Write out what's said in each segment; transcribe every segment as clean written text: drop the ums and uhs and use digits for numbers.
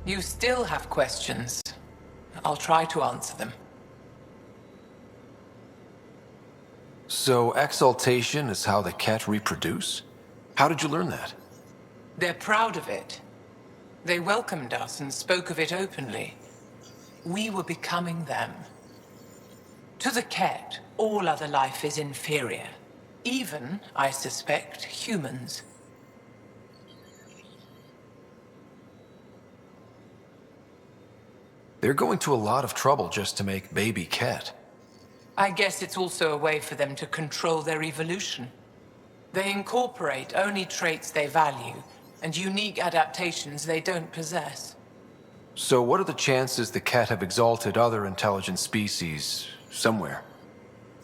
You still have questions. I'll try to answer them. So exaltation is how the Ket reproduce? How did you learn that? They're proud of it. They welcomed us and spoke of it openly. We were becoming them. To the Ket, all other life is inferior. Even, I suspect, humans. They're going to a lot of trouble just to make baby Ket. I guess it's also a way for them to control their evolution. They incorporate only traits they value, and unique adaptations they don't possess. So what are the chances the Ket have exalted other intelligent species somewhere?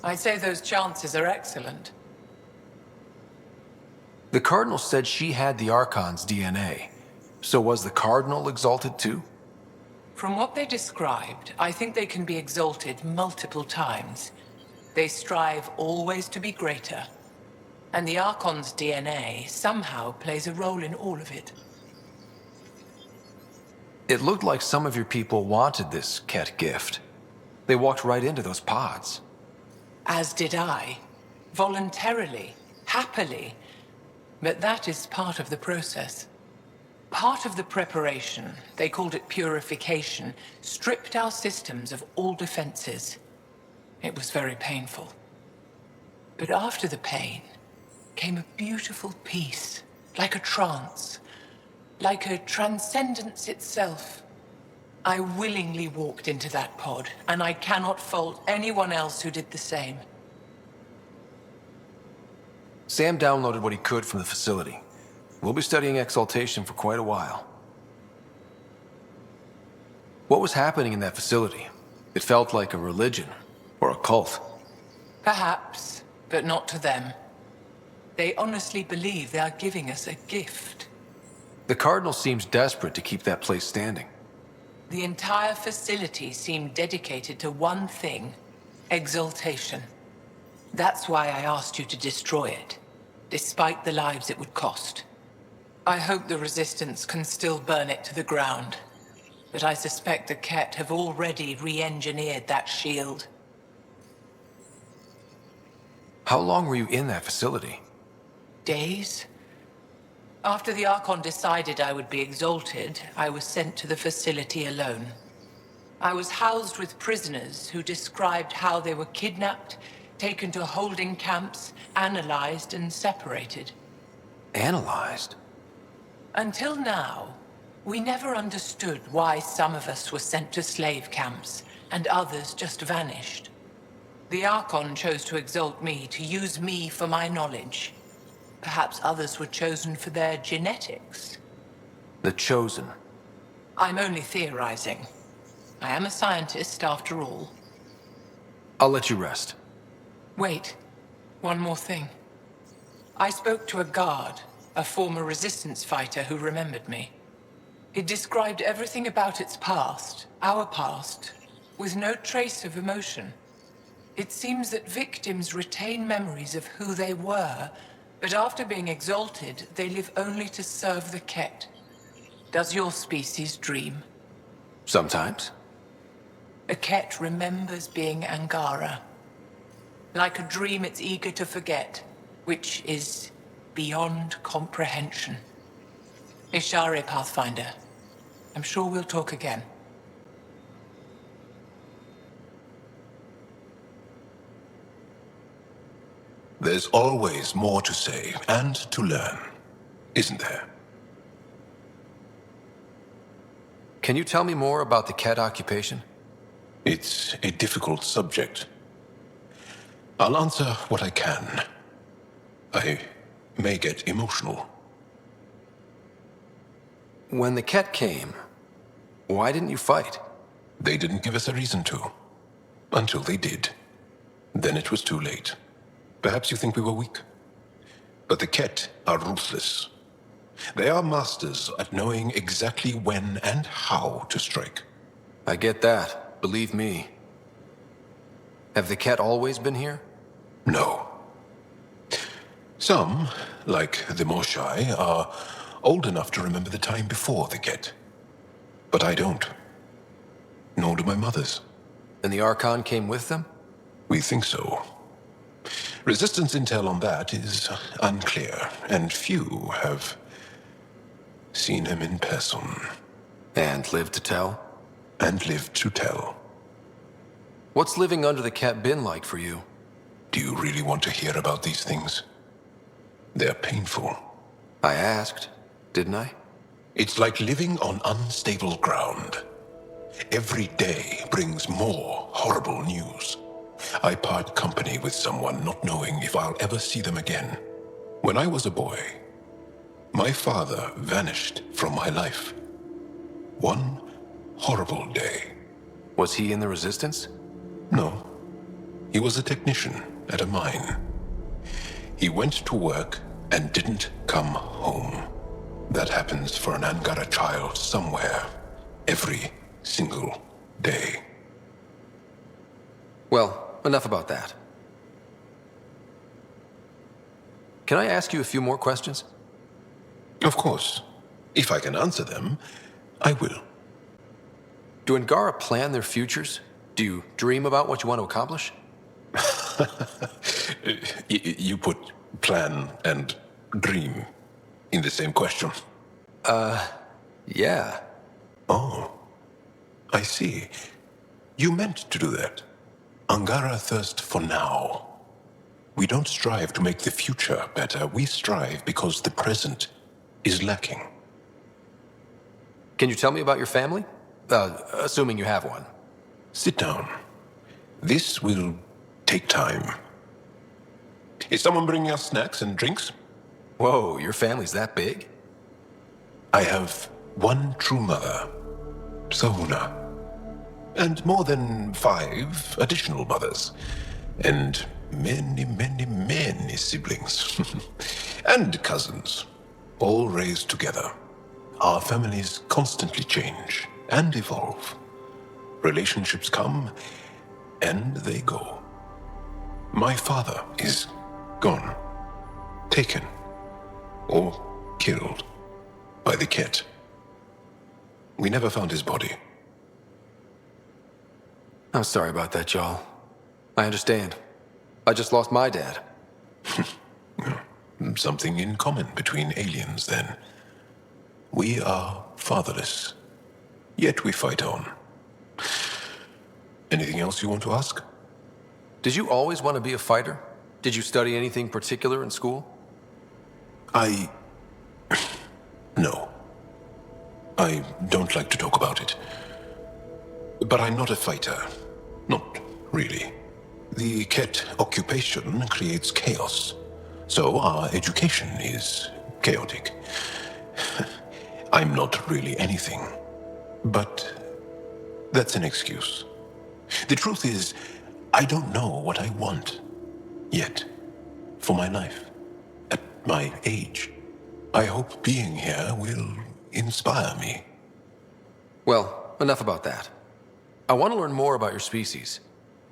I'd say those chances are excellent. The Cardinal said she had the Archon's DNA. So was the Cardinal exalted too? From what they described, I think they can be exalted multiple times. They strive always to be greater. And the Archon's DNA somehow plays a role in all of it. It looked like some of your people wanted this Ket gift. They walked right into those pods. As did I. Voluntarily. Happily. But that is part of the process. Part of the preparation, they called it purification, stripped our systems of all defenses. It was very painful. But after the pain came a beautiful peace, like a trance, like a transcendence itself. I willingly walked into that pod, and I cannot fault anyone else who did the same. Sam downloaded what he could from the facility. We'll be studying exaltation for quite a while. What was happening in that facility? It felt like a religion, or a cult. Perhaps, but not to them. They honestly believe they are giving us a gift. The Cardinal seems desperate to keep that place standing. The entire facility seemed dedicated to one thing: exaltation. That's why I asked you to destroy it, despite the lives it would cost. I hope the Resistance can still burn it to the ground, but I suspect the Ket have already re-engineered that shield. How long were you in that facility? Days? After the Archon decided I would be exalted, I was sent to the facility alone. I was housed with prisoners who described how they were kidnapped, taken to holding camps, analyzed and separated. Analyzed? Until now, we never understood why some of us were sent to slave camps and others just vanished. The Archon chose to exalt me, to use me for my knowledge. Perhaps others were chosen for their genetics. The Chosen. I'm only theorizing. I am a scientist, after all. I'll let you rest. Wait, one more thing. I spoke to a guard, a former Resistance fighter who remembered me. It described everything about its past, our past, with no trace of emotion. It seems that victims retain memories of who they were, but after being exalted, they live only to serve the Ket. Does your species dream? Sometimes. A Ket remembers being Angara. Like a dream it's eager to forget, which is beyond comprehension. Ishare, Pathfinder. I'm sure we'll talk again. There's always more to say and to learn, isn't there? Can you tell me more about the Ket occupation? It's a difficult subject. I'll answer what I can. I may get emotional. When the Ket came, why didn't you fight? They didn't give us a reason to. Until they did. Then it was too late. Perhaps you think we were weak. But the Ket are ruthless. They are masters at knowing exactly when and how to strike. I get that, believe me. Have the Ket always been here? No. Some, like the Moshae, are old enough to remember the time before the Ket. But I don't. Nor do my mothers. And the Archon came with them? We think so. Resistance intel on that is unclear, and few have seen him in person. And lived to tell? And lived to tell. What's living under the cat been like for you? Do you really want to hear about these things? They're painful. I asked, didn't I? It's like living on unstable ground. Every day brings more horrible news. I part company with someone not knowing if I'll ever see them again. When I was a boy, my father vanished from my life. One horrible day. Was he in the Resistance? No. He was a technician at a mine. He went to work and didn't come home. That happens for an Angara child somewhere, every single day. Well, enough about that. Can I ask you a few more questions? Of course. If I can answer them, I will. Do Angara plan their futures? Do you dream about what you want to accomplish? You put plan and dream in the same question. Yeah. Oh, I see. You meant to do that. Angara thirst for now. We don't strive to make the future better. We strive because the present is lacking. Can you tell me about your family? Assuming you have one. Sit down. This will take time. Is someone bringing us snacks and drinks? Whoa, your family's that big? I have one true mother, Sahuna, and more than 5 additional mothers, and many, many, many siblings, and cousins, all raised together. Our families constantly change and evolve. Relationships come and they go. My father is gone, taken, or killed by the cat. We never found his body. I'm sorry about that, Jarl. I understand. I just lost my dad. Something in common between aliens, then. We are fatherless, yet we fight on. Anything else you want to ask? Did you always want to be a fighter? Did you study anything particular in school? No. I don't like to talk about it. But I'm not a fighter. Not really. The Ket occupation creates chaos. So our education is chaotic. I'm not really anything. But that's an excuse. The truth is, I don't know what I want. Yet. For my life. At my age. I hope being here will inspire me. Well, enough about that. I want to learn more about your species.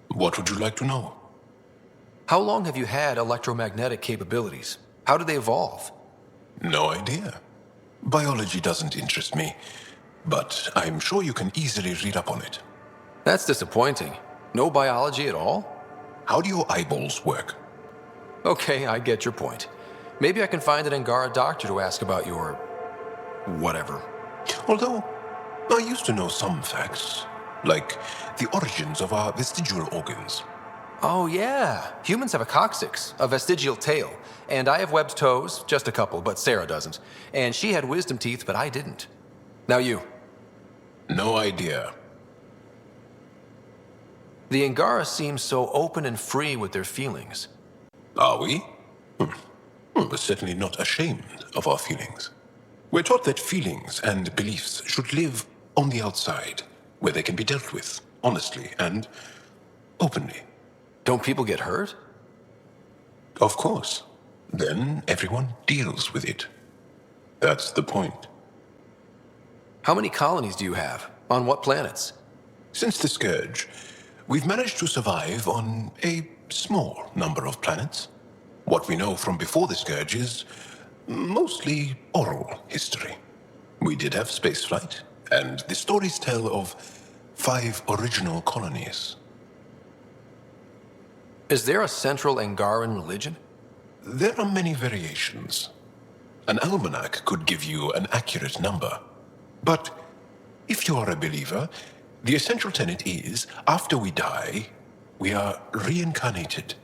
What would you like to know? How long have you had electromagnetic capabilities? How did they evolve? No idea. Biology doesn't interest me, but I'm sure you can easily read up on it. That's disappointing. No biology at all? How do your eyeballs work? Okay, I get your point. Maybe I can find an Angara doctor to ask about your... whatever. Although, I used to know some facts, like the origins of our vestigial organs. Oh yeah, humans have a coccyx, a vestigial tail, and I have webbed toes, just a couple, but Sarah doesn't. And she had wisdom teeth, but I didn't. Now you. No idea. The Angara seem so open and free with their feelings. Are we? We're certainly not ashamed of our feelings. We're taught that feelings and beliefs should live on the outside, where they can be dealt with, honestly and openly. Don't people get hurt? Of course. Then everyone deals with it. That's the point. How many colonies do you have? On what planets? Since the Scourge, we've managed to survive on a small number of planets. What we know from before the Scourge is mostly oral history. We did have spaceflight, And the stories tell of 5 original colonies. Is there a central Angaran religion? There are many variations. An almanac could give you an accurate number. But if you are a believer, the essential tenet is, after we die, we are reincarnated.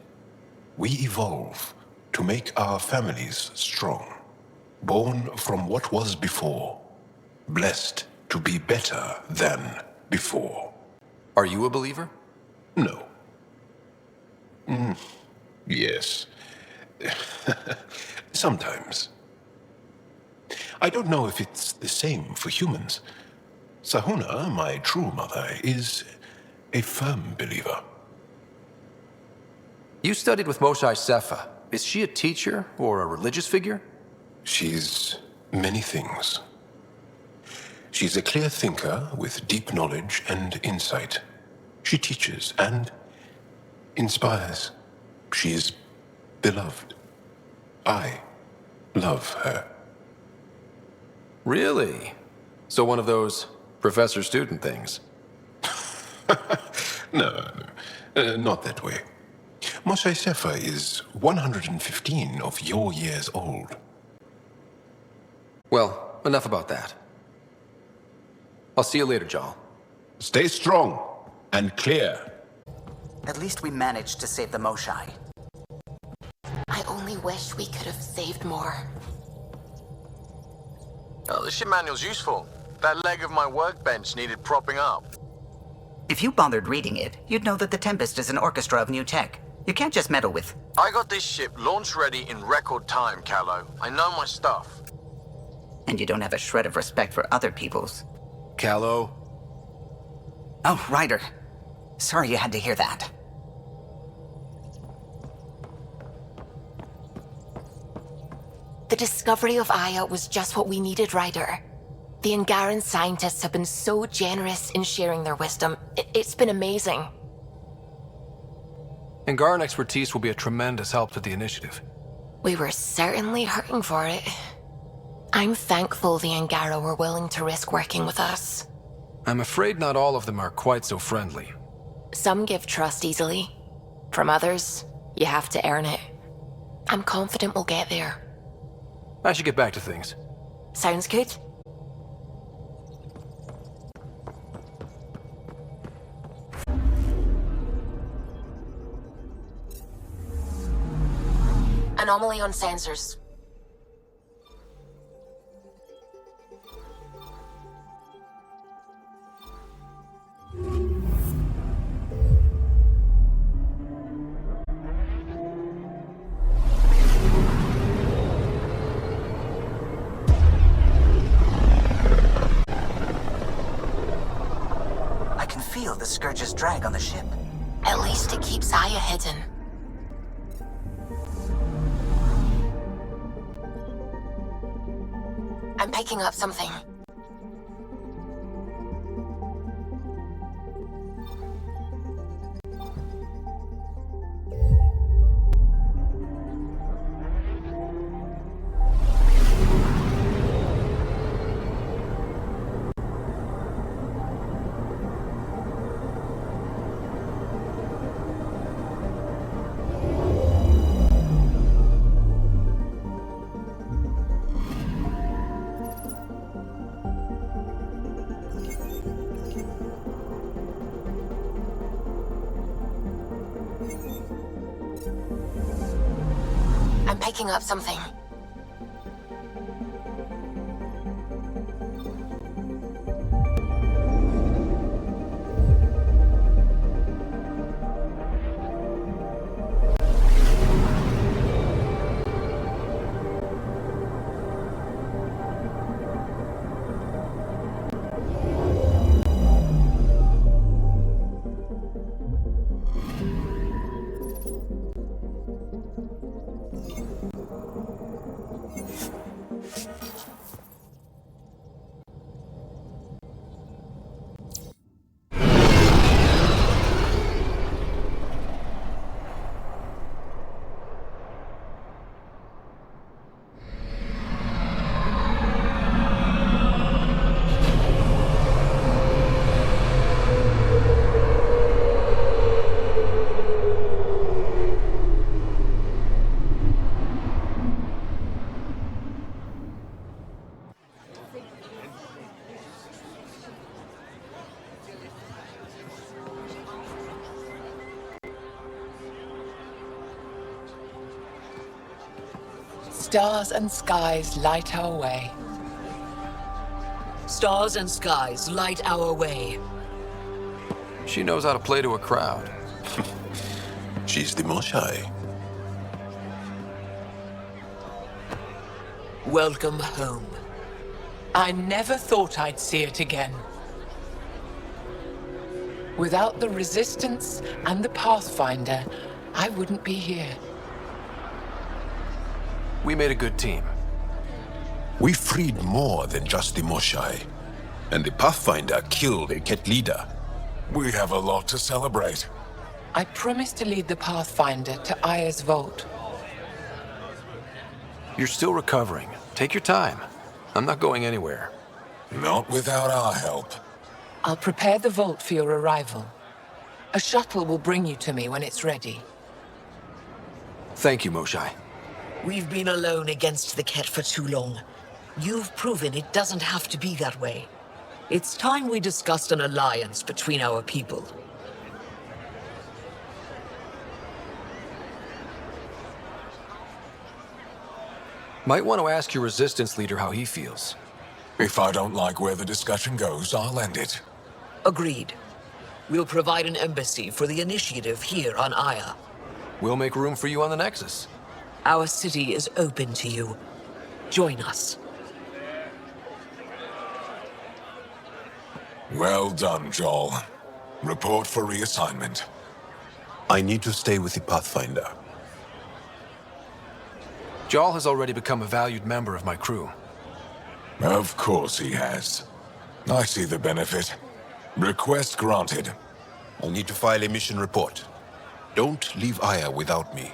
We evolve to make our families strong. Born from what was before. Blessed to be better than before. Are you a believer? No. Yes. Sometimes. I don't know if it's the same for humans. Sahuna, my true mother, is a firm believer. You studied with Moshae Sepha. Is she a teacher or a religious figure? She's many things. She's a clear thinker with deep knowledge and insight. She teaches and inspires. She is beloved. I love her. Really? So one of those professor-student things? No, not that way. Moshae Sepha is 115 of your years old. Well, enough about that. I'll see you later, Jal. Stay strong and clear. At least we managed to save the Moshae. I only wish we could have saved more. Oh, the ship manual's useful. That leg of my workbench needed propping up. If you bothered reading it, you'd know that the Tempest is an orchestra of new tech. You can't just meddle with... I got this ship launch ready in record time, Callow. I know my stuff. And you don't have a shred of respect for other people's. Callow? Oh, Ryder. Sorry you had to hear that. The discovery of Aya was just what we needed, Ryder. The Angaran scientists have been so generous in sharing their wisdom. It's been amazing. Angaran expertise will be a tremendous help to the initiative. We were certainly hurting for it. I'm thankful the Angara were willing to risk working with us. I'm afraid not all of them are quite so friendly. Some give trust easily. From others, you have to earn it. I'm confident we'll get there. I should get back to things. Sounds good. Anomaly on sensors. I can feel the Scourge's drag on the ship. At least it keeps Aya hidden. I'm picking up something. I'm picking up something. Stars and skies light our way. Stars and skies light our way. She knows how to play to a crowd. She's the Moshae. Welcome home. I never thought I'd see it again. Without the Resistance and the Pathfinder, I wouldn't be here. We made a good team. We freed more than just the Moshae. And the Pathfinder killed a Ket leader. We have a lot to celebrate. I promised to lead the Pathfinder to Aya's vault. You're still recovering. Take your time. I'm not going anywhere. Not without our help. I'll prepare the vault for your arrival. A shuttle will bring you to me when it's ready. Thank you, Moshae. We've been alone against the Ket for too long. You've proven it doesn't have to be that way. It's time we discussed an alliance between our people. Might want to ask your Resistance leader how he feels. If I don't like where the discussion goes, I'll end it. Agreed. We'll provide an embassy for the initiative here on Aya. We'll make room for you on the Nexus. Our city is open to you. Join us. Well done, Joel. Report for reassignment. I need to stay with the Pathfinder. Jarl has already become a valued member of my crew. Of course he has. I see the benefit. Request granted. I need to file a mission report. Don't leave Aya without me.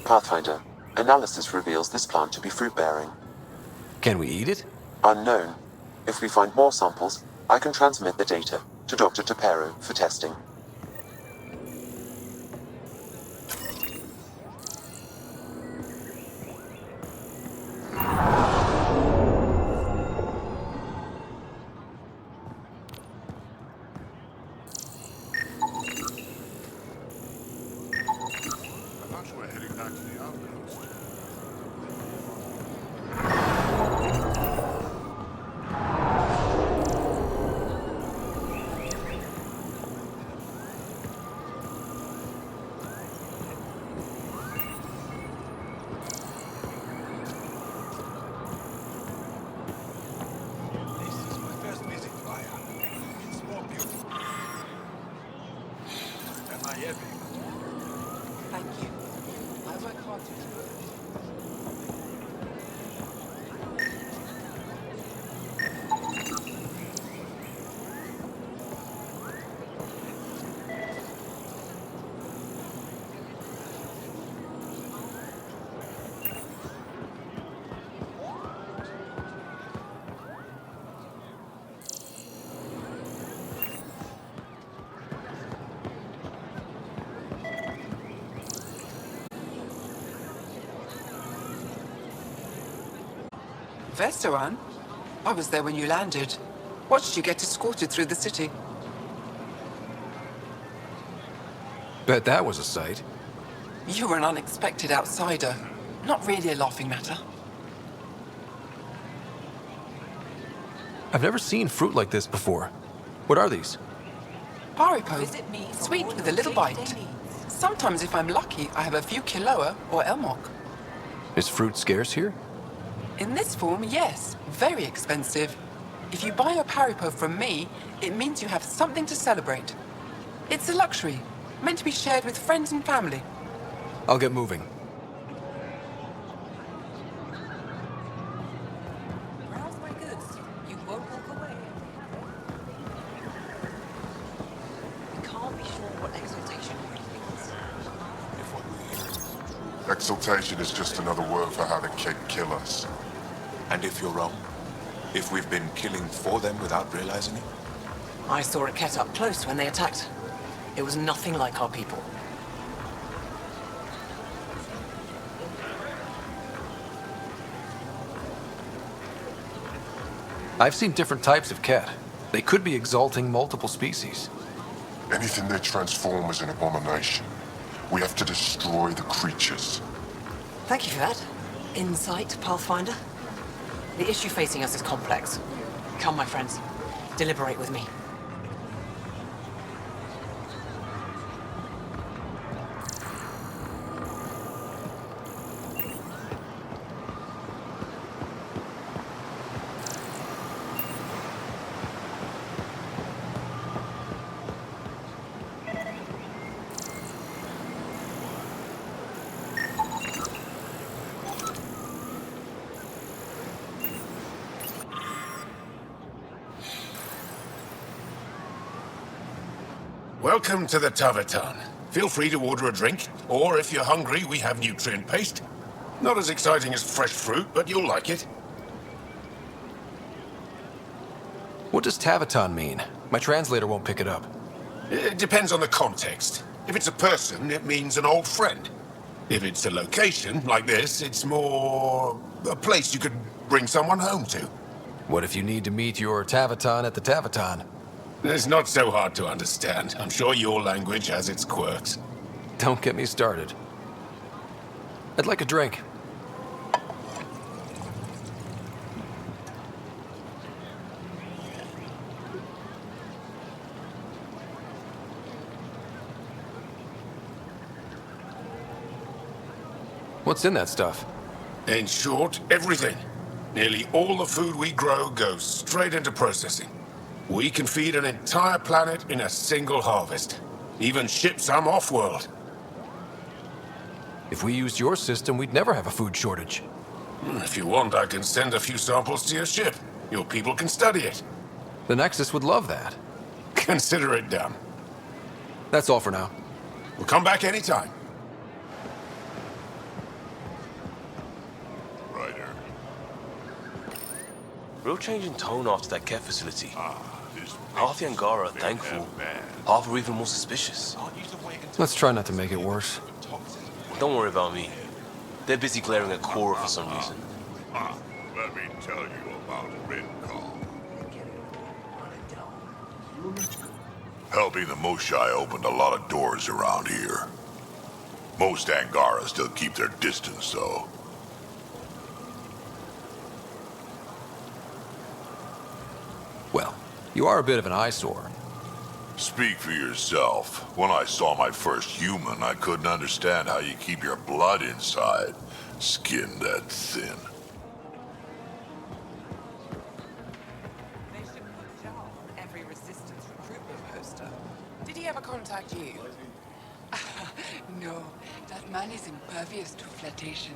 Pathfinder, analysis reveals this plant to be fruit-bearing. Can we eat it? Unknown. If we find more samples, I can transmit the data to Dr. Tapero for testing. Thank you. I work hard to do it. Jardaan? I was there when you landed. Watched you get escorted through the city. Bet that was a sight. You were an unexpected outsider. Not really a laughing matter. I've never seen fruit like this before. What are these? Haripo. Sweet with a little bite. Sometimes if I'm lucky, I have a few Kiloa or Elmok. Is fruit scarce here? In this form, yes. Very expensive. If you buy a paripo from me, it means you have something to celebrate. It's a luxury, meant to be shared with friends and family. I'll get moving. Browse my goods. You won't walk away. We can't be sure what exaltation really means. Exaltation is just another word for how the Kett kill us. And if you're wrong? If we've been killing for them without realizing it? I saw a Kett up close when they attacked. It was nothing like our people. I've seen different types of Kett. They could be exalting multiple species. Anything they transform is an abomination. We have to destroy the creatures. Thank you for that. Insight, Pathfinder. The issue facing us is complex. Come, my friends. Deliberate with me. Welcome to the Tavertan. Feel free to order a drink, or if you're hungry, we have nutrient paste. Not as exciting as fresh fruit, but you'll like it. What does Tavertan mean? My translator won't pick it up. It depends on the context. If it's a person, it means an old friend. If it's a location, like this, it's more a place you could bring someone home to. What if you need to meet your Tavertan at the Tavertan? It's not so hard to understand. I'm sure your language has its quirks. Don't get me started. I'd like a drink. What's in that stuff? In short, everything. Nearly all the food we grow goes straight into processing. We can feed an entire planet in a single harvest. Even ship some off-world. If we used your system, we'd never have a food shortage. If you want, I can send a few samples to your ship. Your people can study it. The Nexus would love that. Consider it done. That's all for now. We'll come back anytime. Ryder. Real change in tone after that Kett facility. Half the Angara are thankful, half are even more suspicious. Let's try not to make it worse. Don't worry about me. They're busy glaring at Cora for some reason. Let me tell you about Red Call. Helping the Moshae opened a lot of doors around here. Most Angara still keep their distance, though. Well, you are a bit of an eyesore. Speak for yourself. When I saw my first human, I couldn't understand how you keep your blood inside. Skin that thin. They should put Jardaan on every resistance recruitment poster. Did he ever contact you? No, that man is impervious to flotation.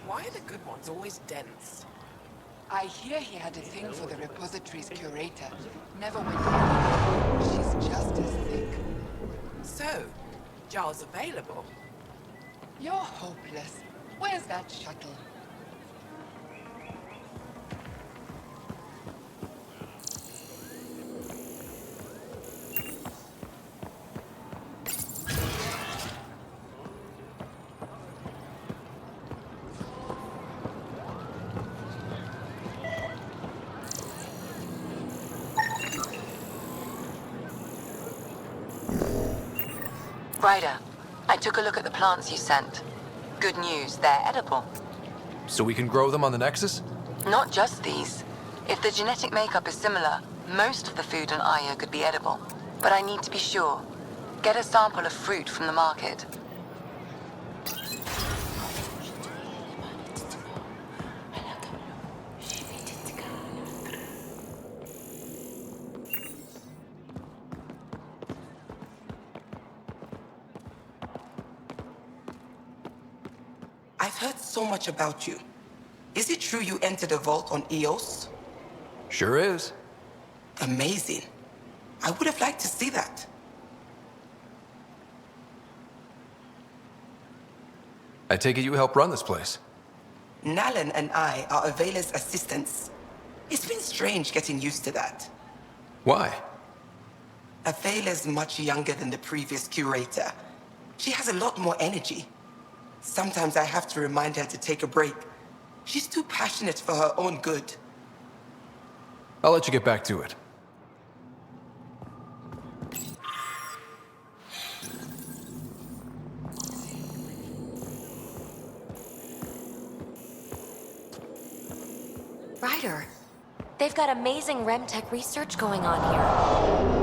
Why are the good ones always dense? I hear he had a thing for the repository's curator. Never went near. She's just as thick. So, Jar's available. You're hopeless. Where's that shuttle? Ryder, I took a look at the plants you sent. Good news, they're edible. So we can grow them on the Nexus? Not just these. If the genetic makeup is similar, most of the food on Aya could be edible. But I need to be sure. Get a sample of fruit from the market. heard so much about you. Is it true you entered a vault on Eos? Sure is. Amazing. I would have liked to see that. I take it you help run this place. Nalan and I are Avela's assistants. It's been strange getting used to that. Why? Avela's much younger than the previous curator. She has a lot more energy. Sometimes I have to remind her to take a break. She's too passionate for her own good. I'll let you get back to it. Ryder, they've got amazing Remtech research going on here.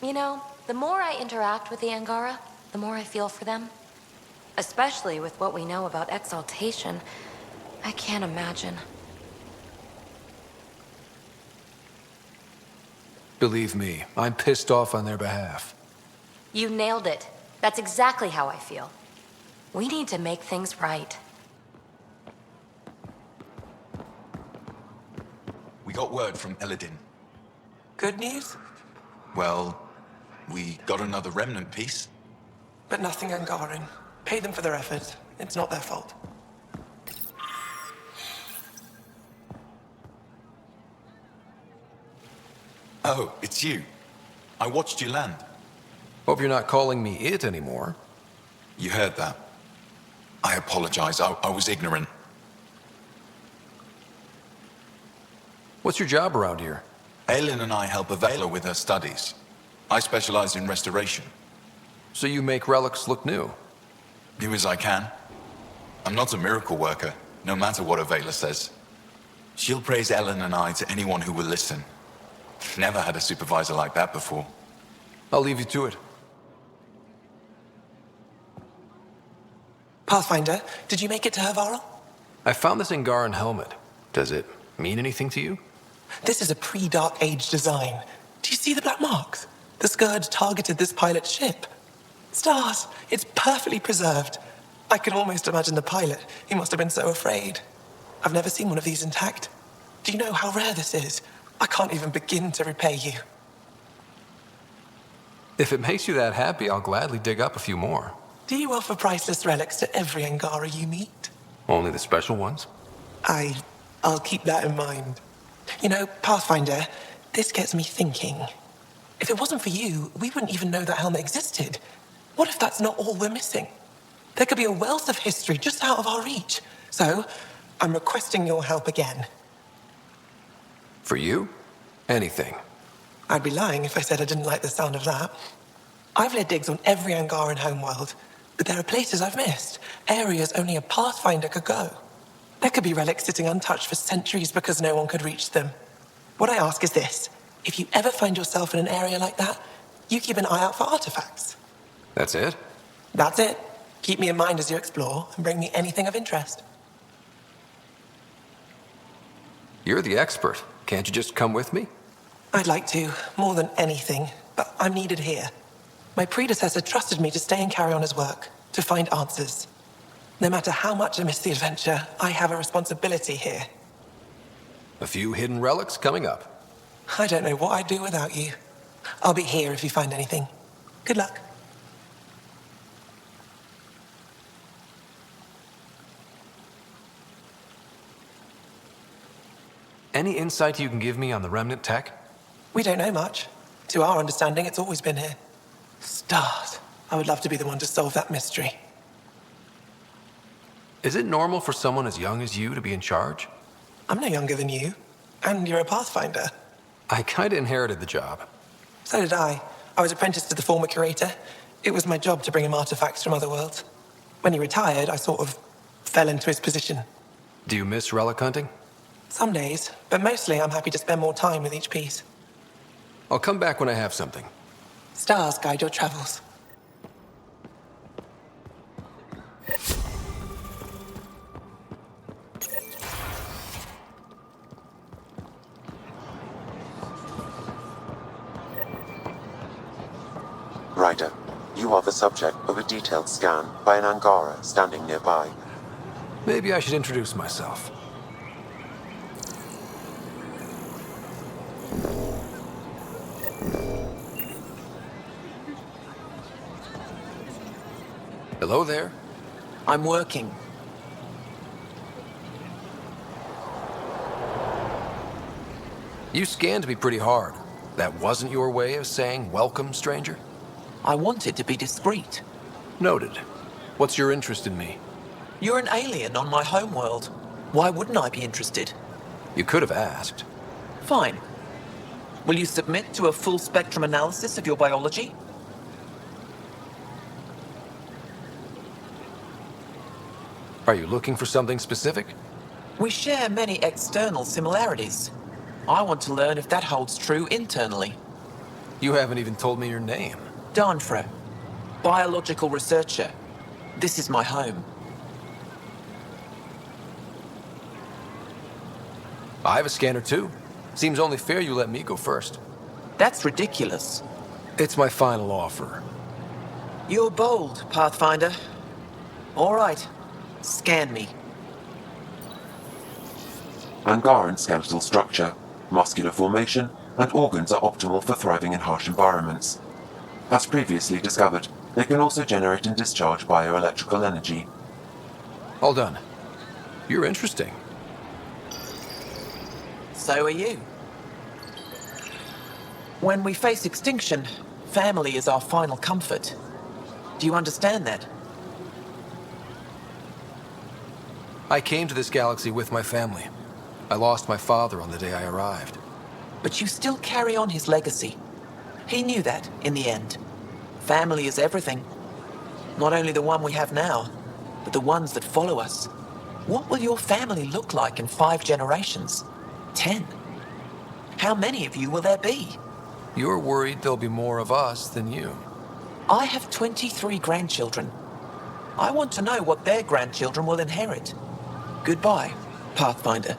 You know, the more I interact with the Angara, the more I feel for them. Especially with what we know about exaltation. I can't imagine. Believe me, I'm pissed off on their behalf. You nailed it. That's exactly how I feel. We need to make things right. We got word from Eladin. Good news? Well, we got another remnant piece. But nothing Angaran. Pay them for their effort. It's not their fault. Oh, it's you. I watched you land. Hope you're not calling me it anymore. You heard that. I apologize. I was ignorant. What's your job around here? Aelin and I help Avela with her studies. I specialize in restoration. So you make relics look new? Do as I can. I'm not a miracle worker, no matter what Avela says. She'll praise Ellen and I to anyone who will listen. Never had a supervisor like that before. I'll leave you to it. Pathfinder, did you make it to Havarl? I found this Angaran helmet. Does it mean anything to you? This is a pre-Dark Age design. Do you see the black marks? The Scourge targeted this pilot's ship. Stars, it's perfectly preserved. I can almost imagine the pilot. He must have been so afraid. I've never seen one of these intact. Do you know how rare this is? I can't even begin to repay you. If it makes you that happy, I'll gladly dig up a few more. Do you offer priceless relics to every Angara you meet? Only the special ones? I'll keep that in mind. You know, Pathfinder, this gets me thinking. If it wasn't for you, we wouldn't even know that helmet existed. What if that's not all we're missing? There could be a wealth of history just out of our reach. So, I'm requesting your help again. For you? Anything. I'd be lying if I said I didn't like the sound of that. I've led digs on every Angaran homeworld, but there are places I've missed, areas only a Pathfinder could go. There could be relics sitting untouched for centuries because no one could reach them. What I ask is this: if you ever find yourself in an area like that, you keep an eye out for artifacts. That's it? That's it. Keep me in mind as you explore and bring me anything of interest. You're the expert. Can't you just come with me? I'd like to, more than anything, but I'm needed here. My predecessor trusted me to stay and carry on his work, to find answers. No matter how much I miss the adventure, I have a responsibility here. A few hidden relics coming up. I don't know what I'd do without you. I'll be here if you find anything. Good luck. Any insight you can give me on the remnant tech? We don't know much. To our understanding, it's always been here. Stars. I would love to be the one to solve that mystery. Is it normal for someone as young as you to be in charge? I'm no younger than you. And you're a Pathfinder. I kinda inherited the job. So did I. I was apprenticed to the former curator. It was my job to bring him artifacts from other worlds. When he retired, I sort of fell into his position. Do you miss relic hunting? Some days, but mostly I'm happy to spend more time with each piece. I'll come back when I have something. Stars guide your travels. Ryder, you are the subject of a detailed scan by an Angara standing nearby. Maybe I should introduce myself. Hello there. I'm working. You scanned me pretty hard. That wasn't your way of saying welcome, stranger? I wanted to be discreet. Noted. What's your interest in me? You're an alien on my homeworld. Why wouldn't I be interested? You could have asked. Fine. Will you submit to a full spectrum analysis of your biology? Are you looking for something specific? We share many external similarities. I want to learn if that holds true internally. You haven't even told me your name. Danfra, biological researcher. This is my home. I have a scanner too. Seems only fair you let me go first. That's ridiculous. It's my final offer. You're bold, Pathfinder. All right. Scan me. Angaran skeletal structure, muscular formation, and organs are optimal for thriving in harsh environments. As previously discovered, they can also generate and discharge bioelectrical energy. All done. You're interesting. So are you. When we face extinction, family is our final comfort. Do you understand that? I came to this galaxy with my family. I lost my father on the day I arrived. But you still carry on his legacy. He knew that, in the end. Family is everything. Not only the one we have now, but the ones that follow us. What will your family look like in 5 generations? 10? How many of you will there be? You're worried there'll be more of us than you. I have 23 grandchildren. I want to know what their grandchildren will inherit. Goodbye, Pathfinder.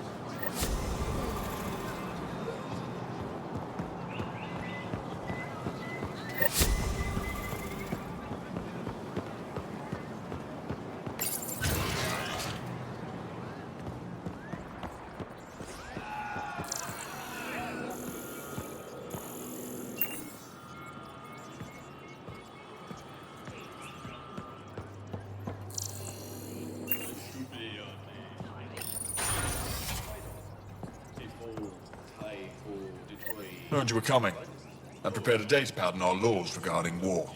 Heard you were coming. I prepared a data pad on our laws regarding war.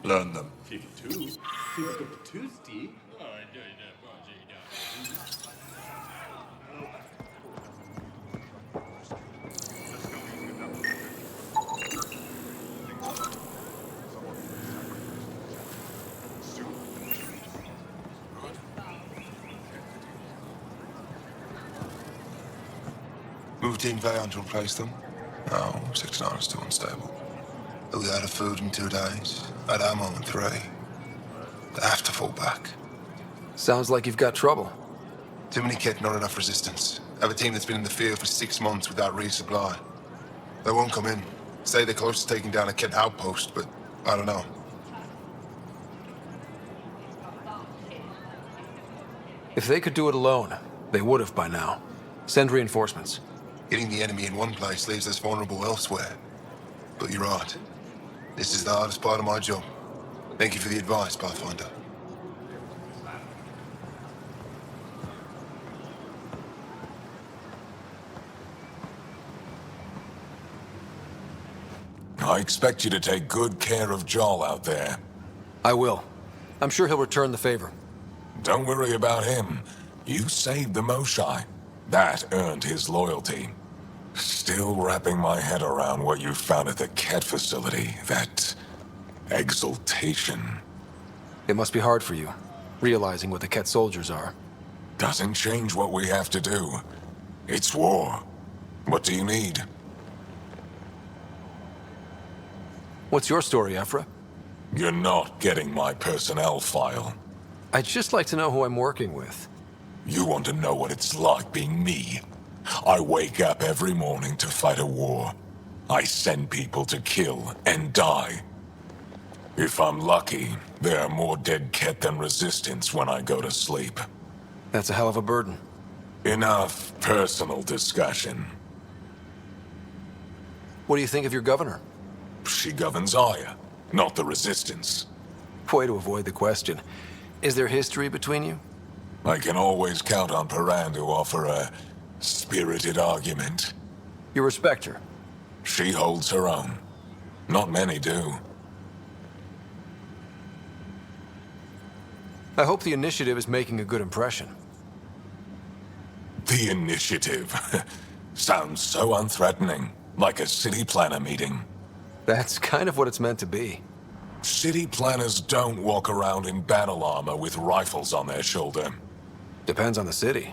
Learn them. Moved Team Vayon to replace them? No, 69 is too unstable. They'll be out of food in 2 days, out of ammo in 3. They have to fall back. Sounds like you've got trouble. Too many kit, not enough resistance. I have a team that's been in the field for 6 months without resupply. They won't come in. Say they're close to taking down a kit outpost, but I don't know. If they could do it alone, they would have by now. Send reinforcements. Hitting the enemy in one place leaves us vulnerable elsewhere. But you're right. This is the hardest part of my job. Thank you for the advice, Pathfinder. I expect you to take good care of Jarl out there. I will. I'm sure he'll return the favor. Don't worry about him. You saved the Moshae. That earned his loyalty. Still wrapping my head around what you found at the Ket facility. That exaltation. It must be hard for you, realizing what the Ket soldiers are. Doesn't change what we have to do. It's war. What do you need? What's your story, Ephra? You're not getting my personnel file. I'd just like to know who I'm working with. You want to know what it's like being me? I wake up every morning to fight a war. I send people to kill and die. If I'm lucky, there are more dead Ket than resistance when I go to sleep. That's a hell of a burden. Enough personal discussion. What do you think of your governor? She governs Aya, not the resistance. Way to avoid the question. Is there history between you? I can always count on Paran to offer a spirited argument. You respect her? She holds her own. Not many do. I hope the initiative is making a good impression. The initiative. Sounds so unthreatening, like a city planner meeting. That's kind of what it's meant to be. City planners don't walk around in battle armor with rifles on their shoulder. Depends on the city.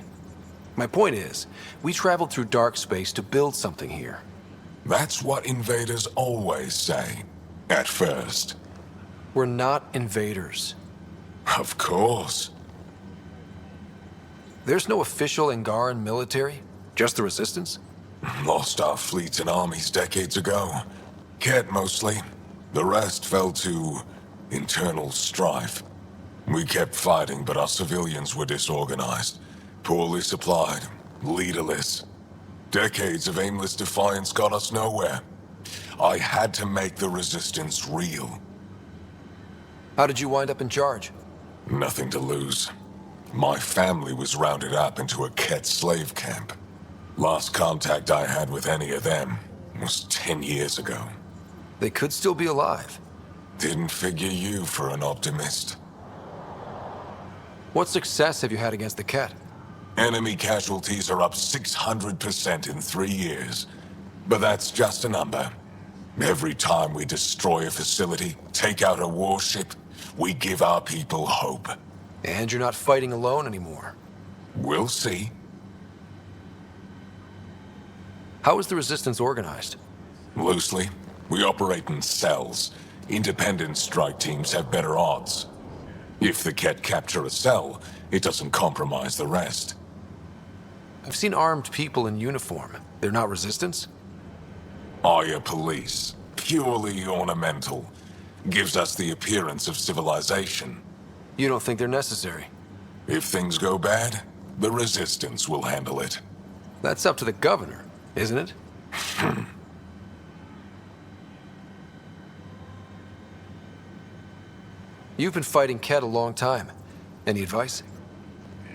My point is, we traveled through dark space to build something here. That's what invaders always say. At first. We're not invaders. Of course. There's no official Angaran military? Just the resistance? Lost our fleets and armies decades ago. Ket mostly. The rest fell to internal strife. We kept fighting, but our civilians were disorganized, poorly supplied, leaderless. Decades of aimless defiance got us nowhere. I had to make the resistance real. How did you wind up in charge? Nothing to lose. My family was rounded up into a Ket slave camp. Last contact I had with any of them was 10 years ago. They could still be alive. Didn't figure you for an optimist. What success have you had against the Ket? Enemy casualties are up 600% in 3 years. But that's just a number. Every time we destroy a facility, take out a warship, we give our people hope. And you're not fighting alone anymore. We'll see. How is the resistance organized? Loosely. We operate in cells. Independent strike teams have better odds. If the Ket capture a cell, it doesn't compromise the rest. I've seen armed people in uniform. They're not resistance? Aya police. Purely ornamental. Gives us the appearance of civilization. You don't think they're necessary? If things go bad, the resistance will handle it. That's up to the governor, isn't it? You've been fighting Ket a long time. Any advice?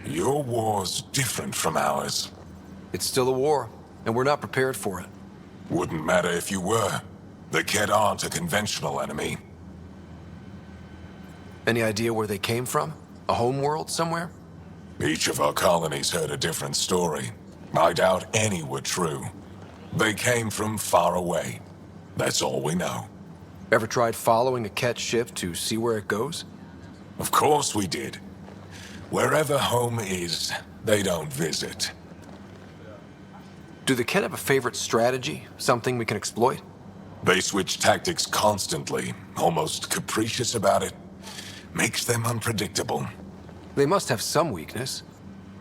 Your war's different from ours. It's still a war, and we're not prepared for it. Wouldn't matter if you were. The Ket aren't a conventional enemy. Any idea where they came from? A homeworld somewhere? Each of our colonies heard a different story. I doubt any were true. They came from far away. That's all we know. Ever tried following a Ket ship to see where it goes? Of course we did. Wherever home is, they don't visit. Do the Ket have a favorite strategy? Something we can exploit? They switch tactics constantly, almost capricious about it. Makes them unpredictable. They must have some weakness.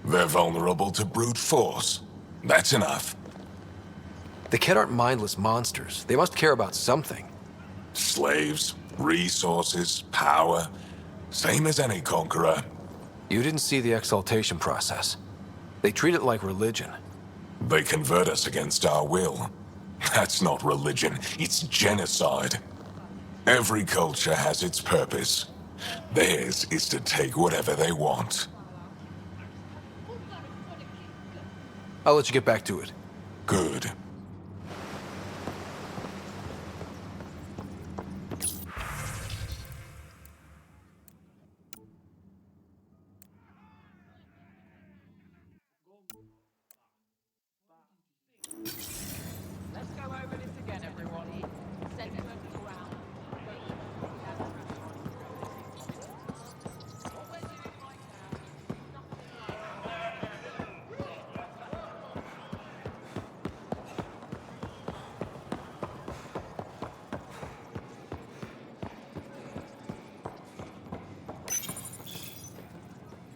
They're vulnerable to brute force. That's enough. The Ket aren't mindless monsters. They must care about something. Slaves, resources, power. Same as any conqueror. You didn't see the exaltation process. They treat it like religion. They convert us against our will. That's not religion, it's genocide. Every culture has its purpose. Theirs is to take whatever they want. I'll let you get back to it. Good.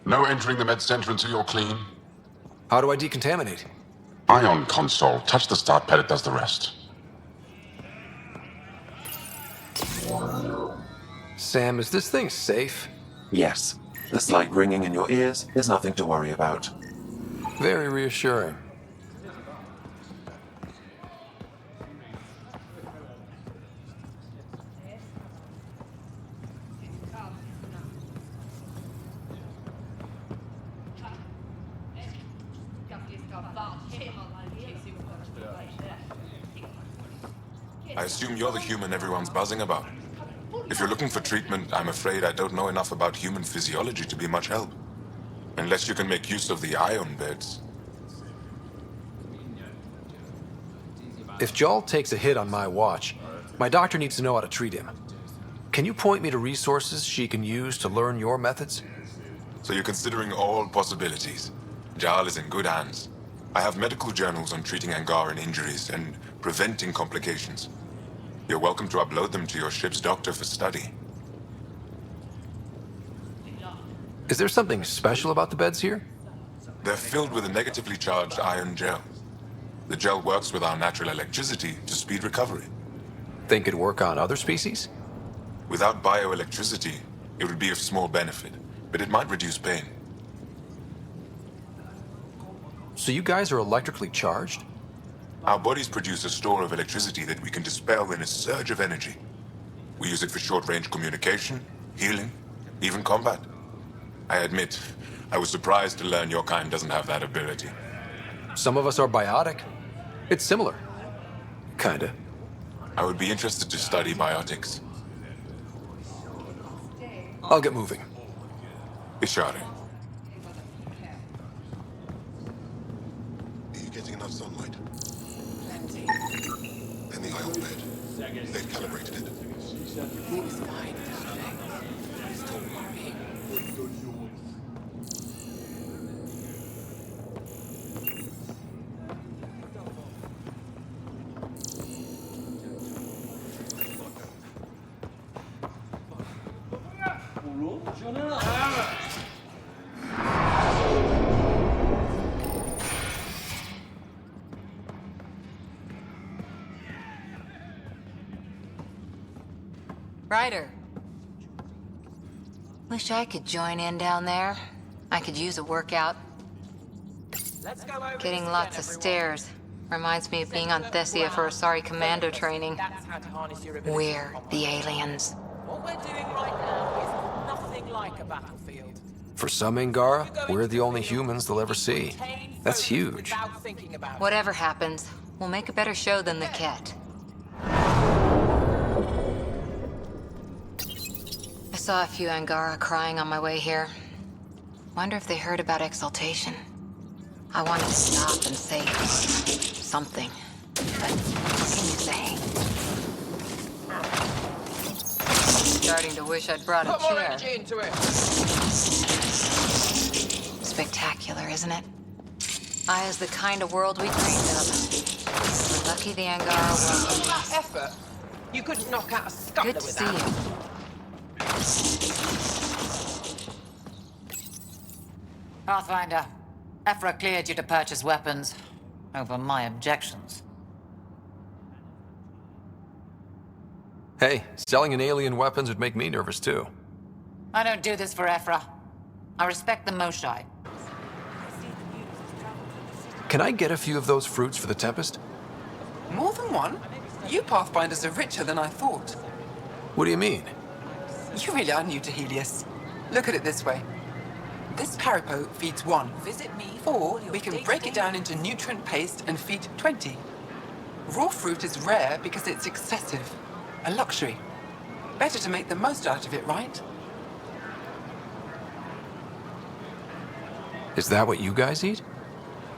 No entering the med center until you're clean. How do I decontaminate? Ion console. Touch the start pad, it does the rest. Sam, is this thing safe? Yes. The slight ringing in your ears is nothing to worry about. Very reassuring. I assume you're the human everyone's buzzing about. If you're looking for treatment, I'm afraid I don't know enough about human physiology to be much help. Unless you can make use of the ion beds. If Jarl takes a hit on my watch, my doctor needs to know how to treat him. Can you point me to resources she can use to learn your methods? So you're considering all possibilities. Jarl is in good hands. I have medical journals on treating Angaran injuries and preventing complications. You're welcome to upload them to your ship's doctor for study. Is there something special about the beds here? They're filled with a negatively charged iron gel. The gel works with our natural electricity to speed recovery. Think it'd work on other species? Without bioelectricity, it would be of small benefit, but it might reduce pain. So you guys are electrically charged? Our bodies produce a store of electricity that we can dispel in a surge of energy. We use it for short-range communication, healing, even combat. I admit, I was surprised to learn your kind doesn't have that ability. Some of us are biotic. It's similar. Kinda. I would be interested to study biotics. I'll get moving. Ishari. Are you getting enough sunlight? Plenty. And the ion bed? They've calibrated it. Seems fine, Still worrying. Ryder. Wish I could join in down there. I could use a workout. Getting lots of stairs. Reminds me of being on Thessia for Asari commando training. We're the aliens. What we're doing right now is nothing like a battlefield. For some Angara, we're the only humans they'll ever see. That's huge. Whatever happens, we'll make a better show than the Ket. I saw a few Angara crying on my way here. Wonder if they heard about exaltation. I wanted to stop and say something. But what can you say? Starting to wish I'd brought a Put more chair. energy into it. Spectacular, isn't it? Aya's the kind of world we dreamed of. We're lucky the Angara welcomed That us. effort. You couldn't knock out a scuttler Good to with see that. you. Pathfinder, Ephra cleared you to purchase weapons over my objections. Hey, selling an alien weapons would make me nervous too. I don't do this for Ephra. I respect the Moshae. Can I get a few of those fruits for the Tempest? More than one? You Pathfinders are richer than I thought. What do you mean? You really are new to Helios. Look at it this way. This Paripo feeds 1. Visit me. Or we can break it down into nutrient paste and feed 20. Raw fruit is rare because it's excessive. A luxury. Better to make the most out of it, right? Is that what you guys eat?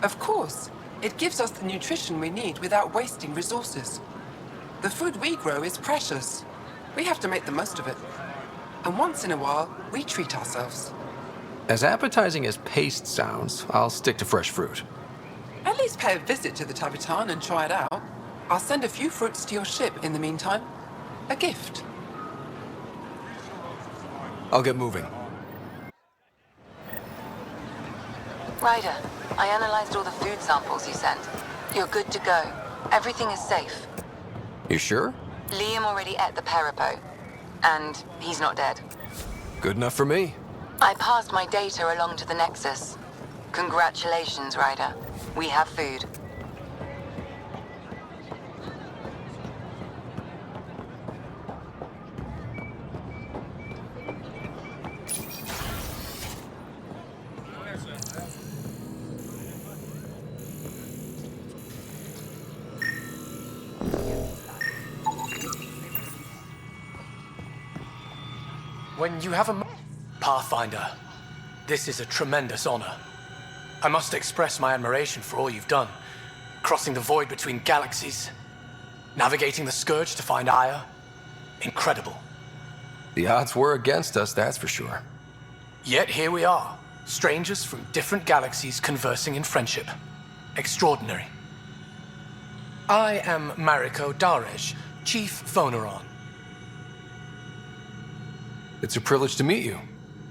Of course. It gives us the nutrition we need without wasting resources. The food we grow is precious. We have to make the most of it. And once in a while, we treat ourselves. As appetizing as paste sounds, I'll stick to fresh fruit. At least pay a visit to the Jardaan and try it out. I'll send a few fruits to your ship in the meantime. A gift. I'll get moving. Ryder, I analyzed all the food samples you sent. You're good to go. Everything is safe. You sure? Liam already ate the Paripo. And he's not dead. Good enough for me. I passed my data along to the Nexus. Congratulations, Ryder. We have food. When you have a Pathfinder, this is a tremendous honor. I must express my admiration for all you've done. Crossing the void between galaxies, navigating the Scourge to find Aya. Incredible. The odds were against us, that's for sure. Yet here we are, strangers from different galaxies conversing in friendship. Extraordinary. I am Mariko Darej, Chief Voneron. It's a privilege to meet you.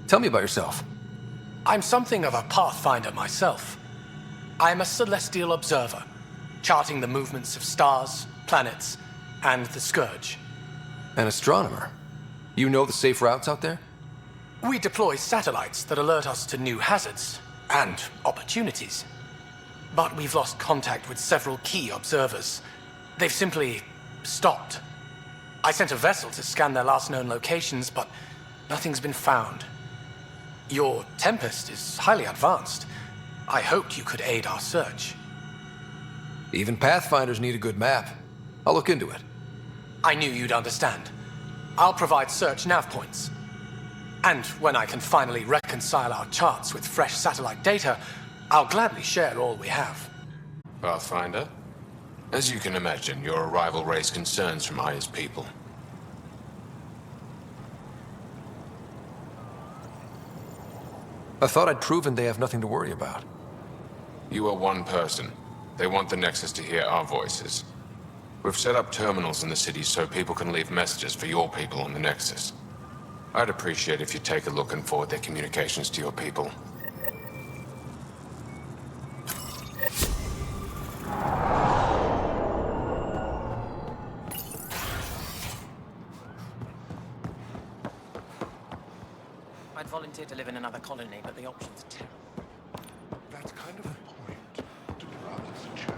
Tell me about yourself. I'm something of a pathfinder myself. I am a celestial observer, charting the movements of stars, planets, and the Scourge. An astronomer? You know the safe routes out there? We deploy satellites that alert us to new hazards and opportunities. But we've lost contact with several key observers. They've simply stopped. I sent a vessel to scan their last known locations, but nothing's been found. Your Tempest is highly advanced. I hoped you could aid our search. Even Pathfinders need a good map. I'll look into it. I knew you'd understand. I'll provide search nav points. And when I can finally reconcile our charts with fresh satellite data, I'll gladly share all we have. Pathfinder, as you can imagine, your arrival raised concerns from Aya's people. I thought I'd proven they have nothing to worry about. You are one person. They want the Nexus to hear our voices. We've set up terminals in the city so people can leave messages for your people on the Nexus. I'd appreciate if you take a look and forward their communications to your people. I'd volunteer to live in another colony, but the options are terrible. That's kind of the point, to be honest, Chad.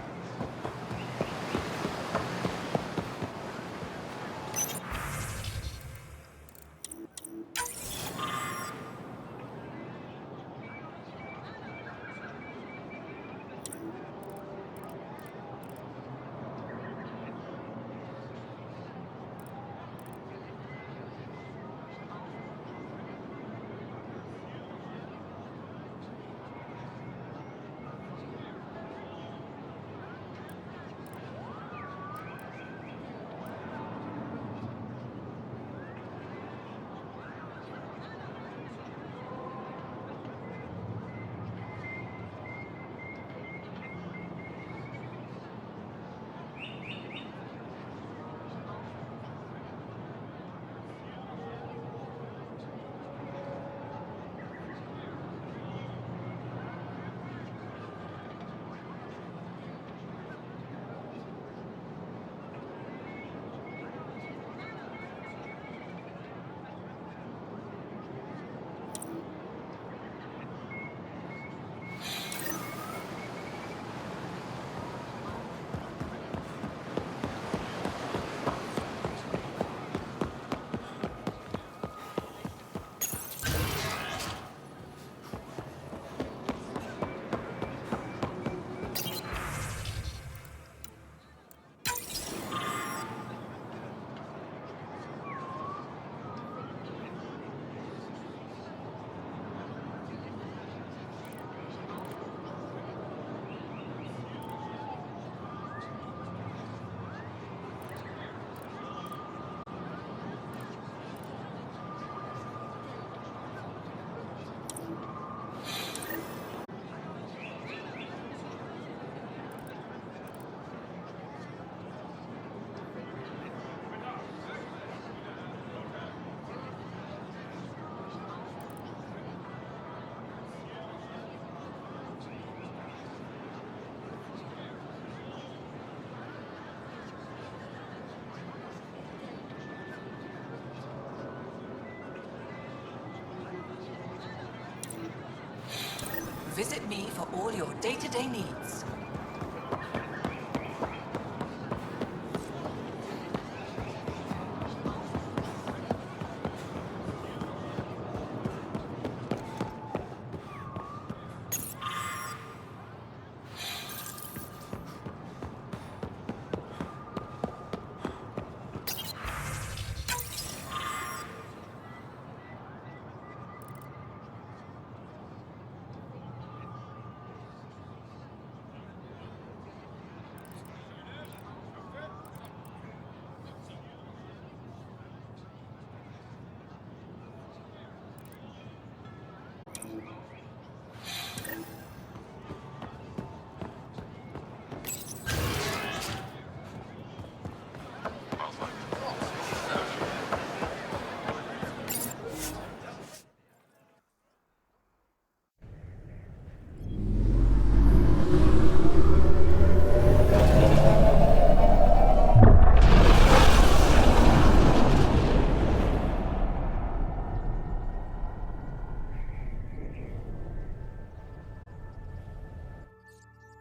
visit me for all your day-to-day needs.